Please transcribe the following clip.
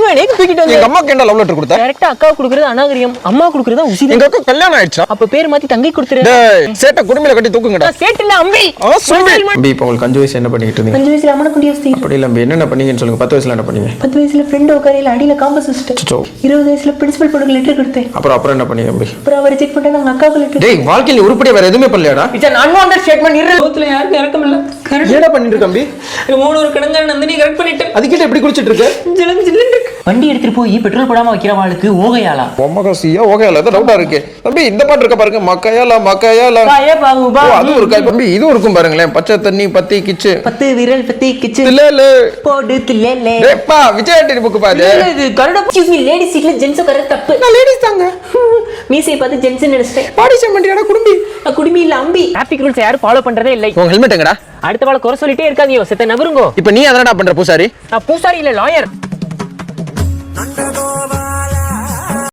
வேணே தூக்கிட்டு வந்து எங்க அம்மாக்கு என்ன லவ் லெட்டர் கொடுத்த? டைரக்டா அக்கா குடுக்குறது அநாகரியம், அம்மா குடுக்குறது உசிதம். எங்க அக்கா கல்யாணம் ஆயிடுச்சா? அப்ப பேர் மாத்தி தங்கை கொடுத்துரு. டேய் சேட்ட குடுமில கட்டி தூக்குங்கடா. சேட் இல்ல அம்பி. தம்பி இப்போ உங்களுக்கு 5 வயசு என்ன பண்ணிட்டு இருந்தீங்க? 5 வயசுல அம்மன குண்டி வஸ்தி. அப்படி இல்ல என்னென்ன பண்ணீங்கன்னு சொல்லுங்க. 10 வயசுல என்ன பண்ணீங்க? 10 வயசுல ஃப்ரெண்ட் உட்காரையில அடியில காம்பஸ் வச்சிட்டேன். 20 வயசுல பிரின்சிபல் பொண்ணுக்கு லெட்டர் கொடுத்தேன். அப்புறம் என்ன பண்ணீங்க தம்பி? அப்புறம் அவர் ரிஜெக்ட் பண்ணிட்டு நாங்க அக்காவுக்கு லெட்டர். டேய் வாழ்க்கையில உருப்படியா வேற எதுவுமே பண்ணலையாடா? It's an unwanted statement. இருபத்துல யாருக்கு இறக்கம் இல்ல. என்னடா பண்ணிட்டு இருக்க தம்பி? 3 கடங்க நந்தினி கரெக்ட் பண்ணிட்டேன். அதுக்கிட்ட எப்படி குளிச்சிட்டு இருக்க? ஜில்லுன்னு இருக்கு. வண்டி எடுத்துட்டு போய் பெட்ரோல் போடாம வைக்கிறவாளுக்கு ஓகையாளா? ஒம்மகசியா ஓகையாளா? அது டவுட்டா இருக்கு தம்பி. இந்த பாட்டு இருக்க பாருங்க, மக்கையாலா மக்கையாலா. காயே பாகுபா. அது ஒரு காய் தம்பி. இது இருக்கும் பாருங்களேன், பச்சை தண்ணி பத்தி கிச்சு 10 விரல் பத்தி கிச்சு இல்ல போடு தில்லே. டேப்பா விஜய் ஆண்டனி புக் பாரு. இது கரட எக்ஸ்கியூஸ் மீ, லேடி சீட்ல ஜென்ஸ் உட்கார தப்பு. நான் லேடிஸ் தாங்க. மீசை பார்த்து ஜென்ஸ் நினைச்சிட்டேன். பாடி சம்பண்டியாடா குடும்பி. குடுமி இல்ல அம்பி. டிராஃபிக் ரூல்ஸ் யாரும் ஃபாலோ பண்றதே இல்லை. உங்க ஹெல்மெட் எங்கடா? அடுத்த வாழ குறை சொல்லிட்டே இருக்காதீங்க, செத்த நபருங்கோ. இப்போ நீ அதனடா பண்ற பூசாரி? நான் பூசாரி இல்ல, லாயர்.